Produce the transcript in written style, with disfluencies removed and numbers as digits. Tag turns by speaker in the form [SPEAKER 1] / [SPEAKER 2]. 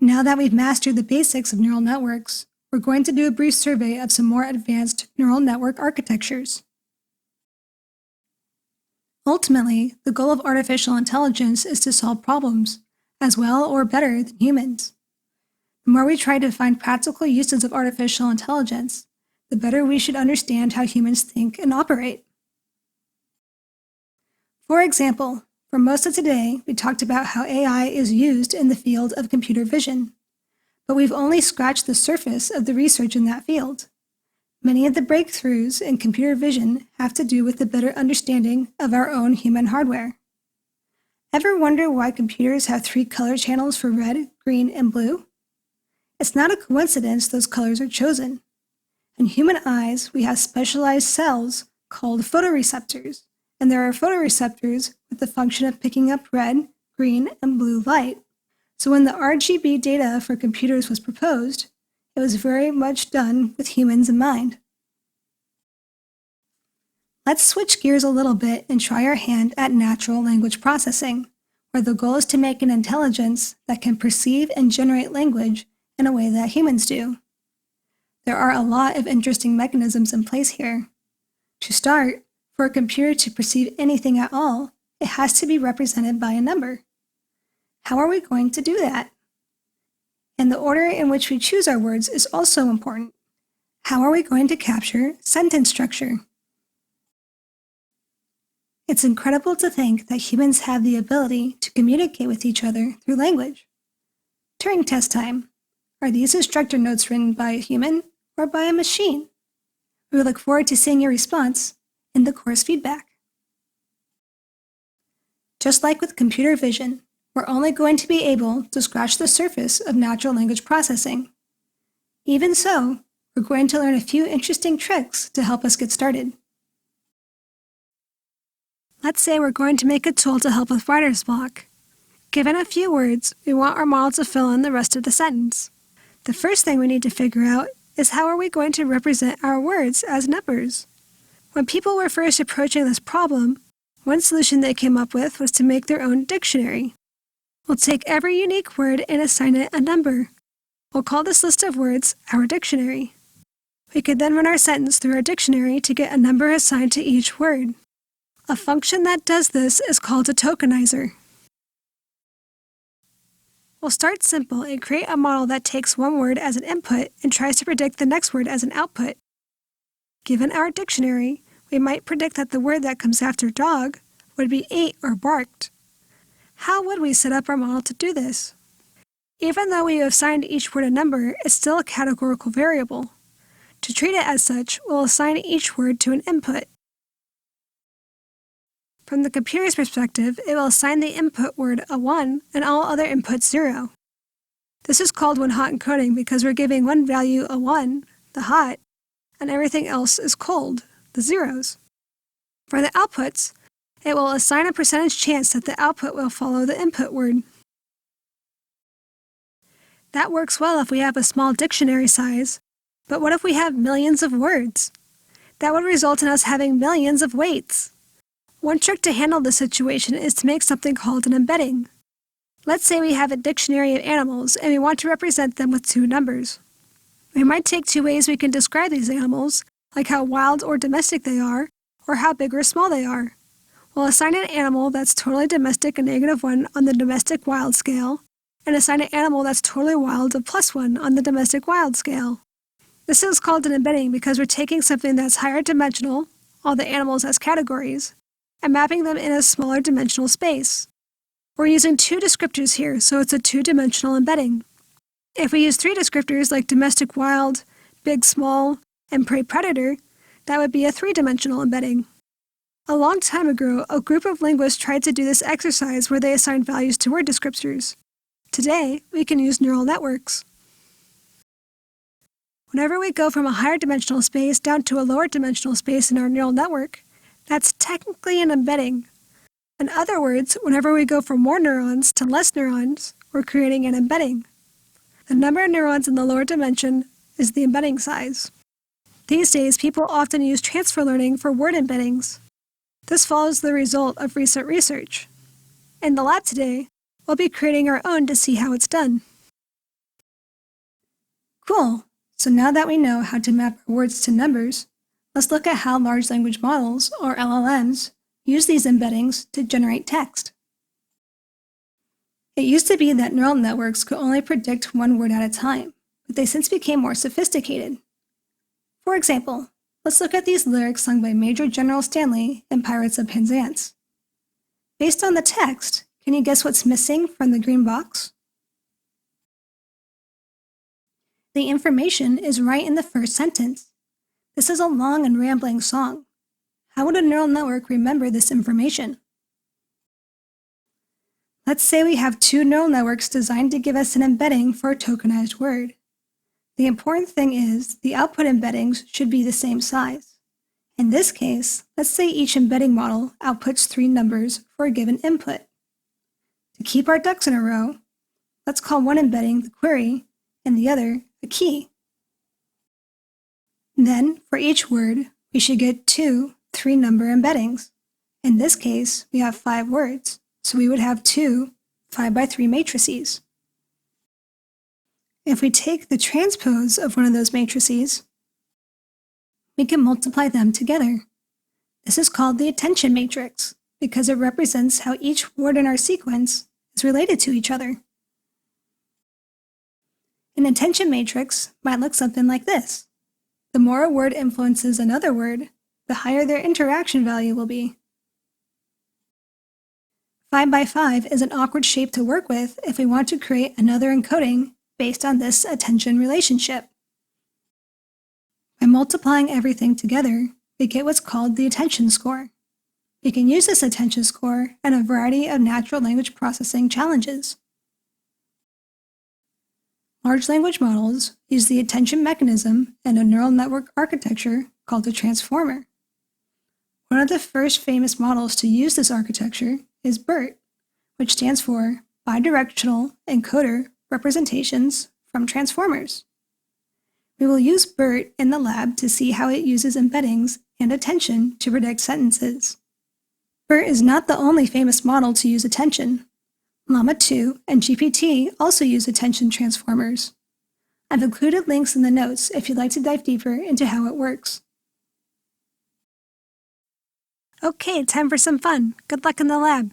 [SPEAKER 1] Now that we've mastered the basics of neural networks, we're going to do a brief survey of some more advanced neural network architectures. Ultimately, the goal of artificial intelligence is to solve problems, as well or better than humans. The more we try to find practical uses of artificial intelligence, the better we should understand how humans think and operate. For example, for most of today, we talked about how AI is used in the field of computer vision, but we've only scratched the surface of the research in that field. Many of the breakthroughs in computer vision have to do with the better understanding of our own human hardware. Ever wonder why computers have 3 color channels for red, green, and blue? It's not a coincidence those colors are chosen. In human eyes, we have specialized cells called photoreceptors, and there are photoreceptors with the function of picking up red, green, and blue light. So when the RGB data for computers was proposed, it was very much done with humans in mind. Let's switch gears a little bit and try our hand at natural language processing, where the goal is to make an intelligence that can perceive and generate language in a way that humans do. There are a lot of interesting mechanisms in place here. To start, for a computer to perceive anything at all, it has to be represented by a number. How are we going to do that? And the order in which we choose our words is also important. How are we going to capture sentence structure? It's incredible to think that humans have the ability to communicate with each other through language. Turing test time. Are these instructor notes written by a human or by a machine? We look forward to seeing your response in the course feedback. Just like with computer vision, we're only going to be able to scratch the surface of natural language processing. Even so, we're going to learn a few interesting tricks to help us get started. Let's say we're going to make a tool to help with writer's block. Given a few words, we want our model to fill in the rest of the sentence. The first thing we need to figure out is how are we going to represent our words as numbers? When people were first approaching this problem, one solution they came up with was to make their own dictionary. We'll take every unique word and assign it a number. We'll call this list of words our dictionary. We could then run our sentence through our dictionary to get a number assigned to each word. A function that does this is called a tokenizer. We'll start simple and create a model that takes one word as an input and tries to predict the next word as an output. Given our dictionary, we might predict that the word that comes after dog would be ate or barked. How would we set up our model to do this? Even though we have assigned each word a number, it's still a categorical variable. To treat it as such, we'll assign each word to an input. From the computer's perspective, it will assign the input word a 1 and all other inputs 0. This is called one-hot encoding because we're giving one value a 1, the hot, and everything else is cold, the zeros. For the outputs, it will assign a percentage chance that the output will follow the input word. That works well if we have a small dictionary size, but what if we have millions of words? That would result in us having millions of weights. One trick to handle this situation is to make something called an embedding. Let's say we have a dictionary of animals and we want to represent them with 2 numbers. We might take 2 ways we can describe these animals, like how wild or domestic they are, or how big or small they are. We'll assign an animal that's totally domestic a -1 on the domestic wild scale, and assign an animal that's totally wild a +1 on the domestic wild scale. This is called an embedding because we're taking something that's higher dimensional, all the animals as categories, and mapping them in a smaller dimensional space. We're using 2 descriptors here, so it's a 2-dimensional embedding. If we use 3 descriptors like domestic wild, big small, and prey predator, that would be a 3-dimensional embedding. A long time ago, a group of linguists tried to do this exercise where they assigned values to word descriptors. Today, we can use neural networks. Whenever we go from a higher dimensional space down to a lower dimensional space in our neural network, that's technically an embedding. In other words, whenever we go from more neurons to less neurons, we're creating an embedding. The number of neurons in the lower dimension is the embedding size. These days, people often use transfer learning for word embeddings. This follows the result of recent research. In the lab today, we'll be creating our own to see how it's done. Cool! So now that we know how to map our words to numbers, let's look at how large language models, or LLMs, use these embeddings to generate text. It used to be that neural networks could only predict one word at a time, but they since became more sophisticated. For example, let's look at these lyrics sung by Major General Stanley in Pirates of Penzance. Based on the text, can you guess what's missing from the green box? The information is right in the first sentence. This is a long and rambling song. How would a neural network remember this information? Let's say we have two neural networks designed to give us an embedding for a tokenized word. The important thing is the output embeddings should be the same size. In this case, let's say each embedding model outputs 3 numbers for a given input. To keep our ducks in a row, let's call one embedding the query and the other a key. Then, for each word, we should get 2 3-number embeddings. In this case, we have 5 words, so we would have 2 5x3 matrices. If we take the transpose of one of those matrices, we can multiply them together. This is called the attention matrix because it represents how each word in our sequence is related to each other. An attention matrix might look something like this. The more a word influences another word, the higher their interaction value will be. 5x5 is an awkward shape to work with if we want to create another encoding based on this attention relationship. By multiplying everything together, we get what's called the attention score. We can use this attention score in a variety of natural language processing challenges. Large language models use the attention mechanism in a neural network architecture called a transformer. One of the first famous models to use this architecture is BERT, which stands for Bidirectional Encoder Representations from Transformers. We will use BERT in the lab to see how it uses embeddings and attention to predict sentences. BERT is not the only famous model to use attention. Llama 2 and GPT also use attention transformers. I've included links in the notes if you'd like to dive deeper into how it works. Okay, time for some fun. Good luck in the lab.